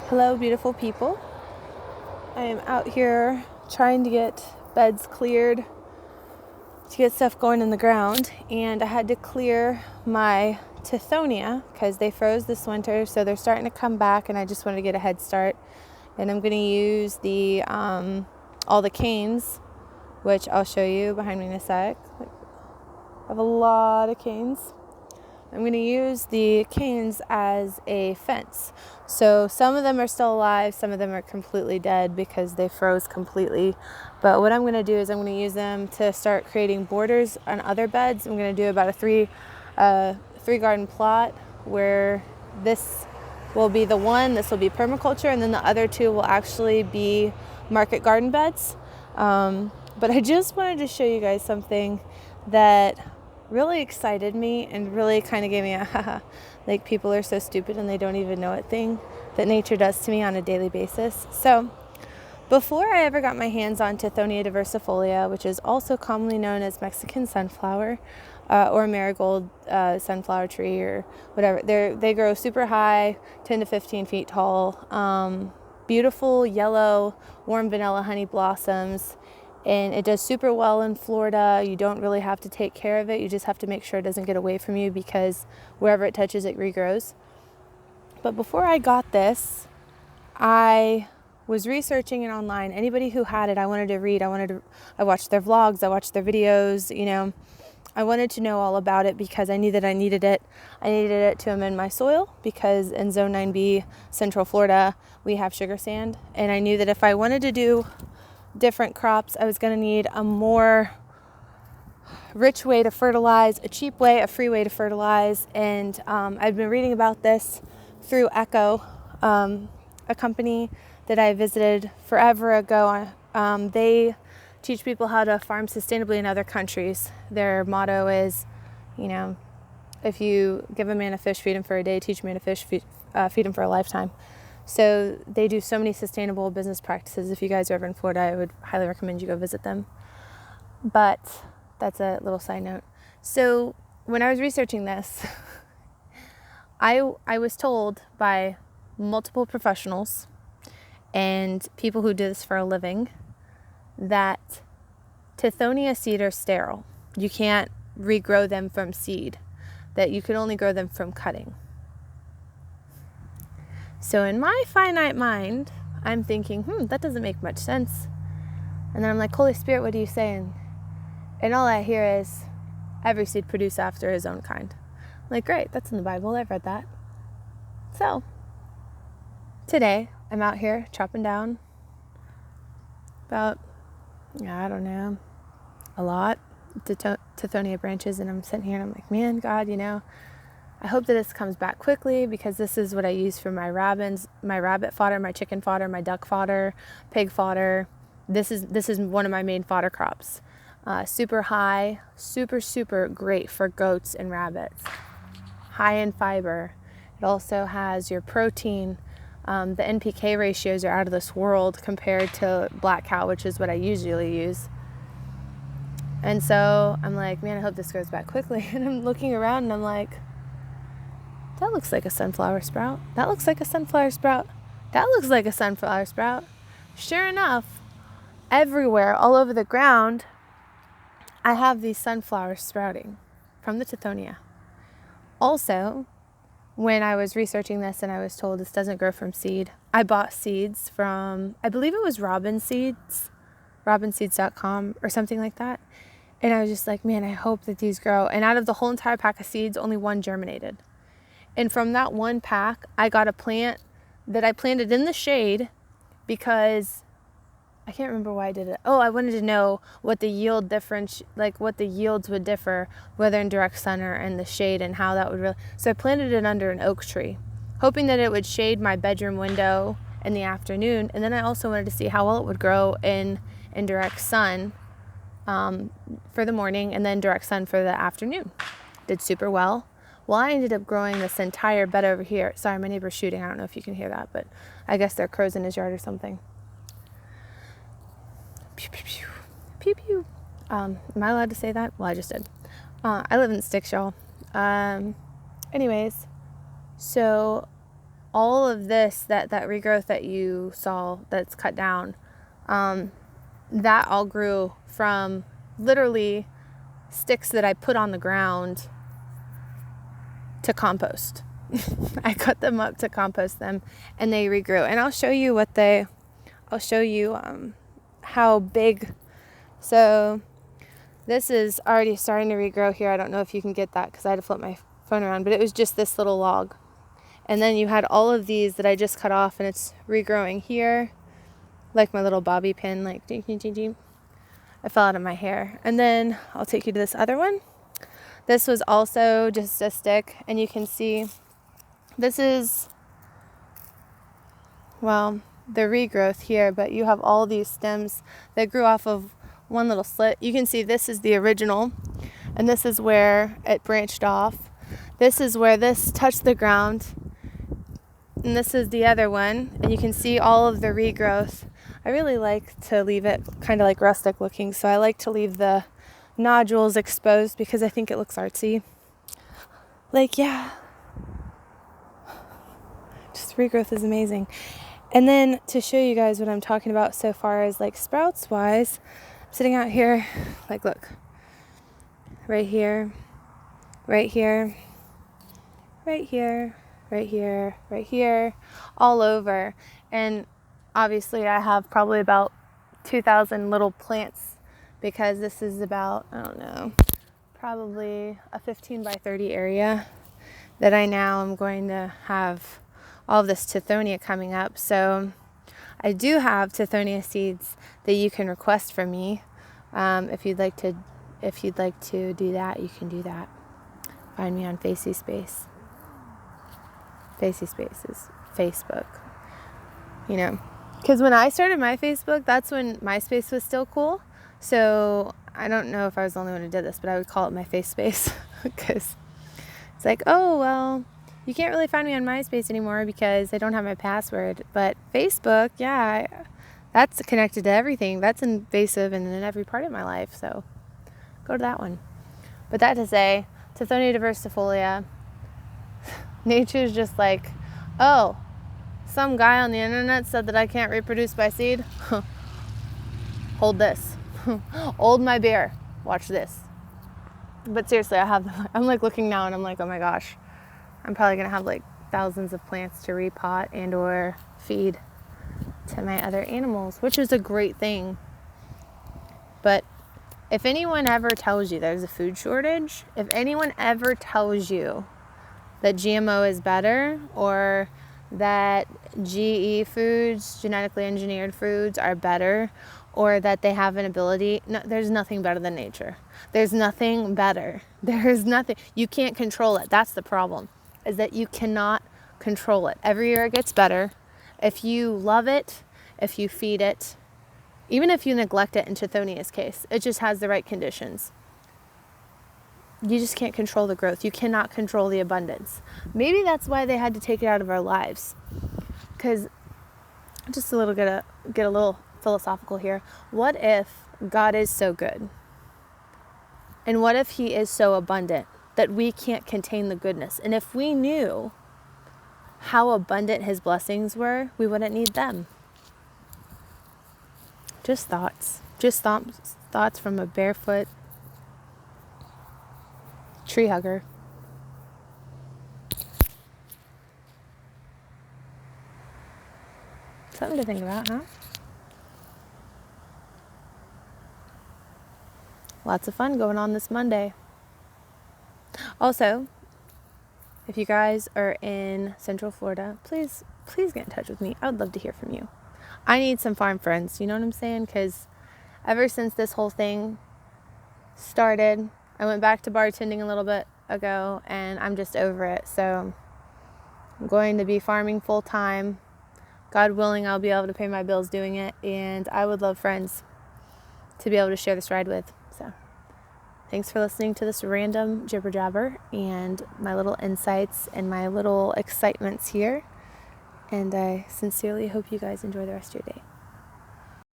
Hello, beautiful people. I am out here trying to get beds cleared to get stuff going in the ground, and I had to clear my Tithonia because they froze this winter, so they're starting to come back, and I just wanted to get a head start. And I'm going to use the all the canes, which I'll show you behind me in a sec. I have a lot of canes. I'm going to use the canes as a fence. So some of them are still alive, some of them are completely dead because they froze completely. But what I'm going to do is I'm going to use them to start creating borders on other beds. I'm going to do about a three garden plot where this will be the one, this will be permaculture, and then the other two will actually be market garden beds. But I just wanted to show you guys something that really excited me and really kind of gave me a haha, like people are so stupid and they don't even know it thing that nature does to me on a daily basis. So before I ever got my hands on Tithonia diversifolia, which is also commonly known as Mexican sunflower or marigold sunflower tree or whatever, they grow super high, 10 to 15 feet tall, beautiful yellow warm vanilla honey blossoms. And it does super well in Florida. You don't really have to take care of it. You just have to make sure it doesn't get away from you because wherever it touches, it regrows. But before I got this, I was researching it online. Anybody who had it, I wanted to read. I watched their vlogs. I watched their videos. I wanted to know all about it because I knew that I needed it. I needed it to amend my soil because in Zone 9B, Central Florida, we have sugar sand. And I knew that if I wanted to do different crops, I was going to need a more rich way to fertilize, a cheap way, a free way to fertilize. And I've been reading about this through Echo, a company that I visited forever ago. They teach people how to farm sustainably in other countries. Their motto is, if you give a man a fish, feed him for a day, teach a man a fish, feed him for a lifetime. So they do so many sustainable business practices. If you guys are ever in Florida, I would highly recommend you go visit them. But that's a little side note. So when I was researching this, I was told by multiple professionals and people who do this for a living that Tithonia seed are sterile. You can't regrow them from seed, that you can only grow them from cutting. So in my finite mind, I'm thinking, that doesn't make much sense. And then I'm like, Holy Spirit, what are you saying? And all I hear is, every seed produced after his own kind. I'm like, great, that's in the Bible, I've read that. So, today, I'm out here chopping down about, a lot Tithonia branches, and I'm sitting here and I'm like, man, God, I hope that this comes back quickly because this is what I use for my rabbit fodder, my chicken fodder, my duck fodder, pig fodder. This is one of my main fodder crops. Super high, super great for goats and rabbits. High in fiber. It also has your protein. The NPK ratios are out of this world compared to black cow, which is what I usually use. And so I'm like, man, I hope this goes back quickly. And I'm looking around and I'm like, that looks like a sunflower sprout. That looks like a sunflower sprout. That looks like a sunflower sprout. Sure enough, everywhere, all over the ground, I have these sunflowers sprouting from the Tithonia. Also, when I was researching this and I was told this doesn't grow from seed, I bought seeds from, I believe it was Robin Seeds, robinseeds.com or something like that. And I was just like, man, I hope that these grow. And out of the whole entire pack of seeds, only one germinated. And from that one pack, I got a plant that I planted in the shade because I can't remember why I did it. Oh, I wanted to know what the yield difference, like what the yields would differ, whether in direct sun or in the shade, and how that would really. So I planted it under an oak tree, hoping that it would shade my bedroom window in the afternoon. And then I also wanted to see how well it would grow in direct sun for the morning, and then direct sun for the afternoon. Did super well. Well, I ended up growing this entire bed over here. Sorry, my neighbor's shooting. I don't know if you can hear that, but I guess there are crows in his yard or something. Pew, pew, pew. Pew, pew. Am I allowed to say that? Well, I just did. I live in the sticks, y'all. Anyways, so all of this, that regrowth that you saw that's cut down, that all grew from literally sticks that I put on the ground to compost. I cut them up to compost them, and they regrew. And I'll show you how big. So this is already starting to regrow here. I don't know if you can get that because I had to flip my phone around, but it was just this little log. And then you had all of these that I just cut off, and it's regrowing here, like my little bobby pin, like ding, ding, ding, ding. I fell out of my hair. And then I'll take you to this other one. This was also just a stick, and you can see this is, well, the regrowth here, but you have all these stems that grew off of one little slit. You can see this is the original, and this is where it branched off. This is where this touched the ground, and this is the other one, and you can see all of the regrowth. I really like to leave it kind of like rustic looking, so I like to leave the nodules exposed because I think it looks artsy. Like, yeah, just regrowth is amazing. And then to show you guys what I'm talking about so far as like sprouts wise, I'm sitting out here, like, look, right here, right here, right here, right here, right here, all over. And obviously I have probably about 2,000 little plants because this is about, I don't know, probably a 15 by 30 area that I now am going to have all of this Tithonia coming up. So I do have Tithonia seeds that you can request from me. If you'd like to do that, you can do that. Find me on Facey Space. Facey Space is Facebook. You know, because when I started my Facebook, that's when MySpace was still cool. So I don't know if I was the only one who did this, but I would call it my face space because it's like, oh, well, you can't really find me on MySpace anymore because I don't have my password. But Facebook, yeah, that's connected to everything. That's invasive and in every part of my life. So go to that one. But that to say, Tithonia diversifolia, nature's just like, oh, some guy on the internet said that I can't reproduce by seed. Hold this. Hold my beer. Watch this. But seriously, I'm like looking now and I'm like, oh my gosh, I'm probably going to have like thousands of plants to repot and or feed to my other animals, which is a great thing. But if anyone ever tells you there's a food shortage, if anyone ever tells you that GMO is better or that GE foods, genetically engineered foods, are better, or that they have an ability, no, there's nothing better than nature. There's nothing better. There's nothing. You can't control it. That's the problem, is that you cannot control it. Every year it gets better. If you love it, if you feed it, even if you neglect it in Tithonia's case, it just has the right conditions. You just can't control the growth. You cannot control the abundance. Maybe that's why they had to take it out of our lives. Because, just a little get a little philosophical here. What if God is so good? And what if he is so abundant that we can't contain the goodness? And if we knew how abundant his blessings were, we wouldn't need them. Just thoughts. Just thoughts from a barefoot tree hugger. Something to think about, huh? Lots of fun going on this Monday. Also, if you guys are in Central Florida, please get in touch with me. I would love to hear from you. I need some farm friends, you know what I'm saying? Because ever since this whole thing started, I went back to bartending a little bit ago, and I'm just over it. So I'm going to be farming full time. God willing, I'll be able to pay my bills doing it, and I would love friends to be able to share this ride with. So thanks for listening to this random jibber jabber and my little insights and my little excitements here. And I sincerely hope you guys enjoy the rest of your day.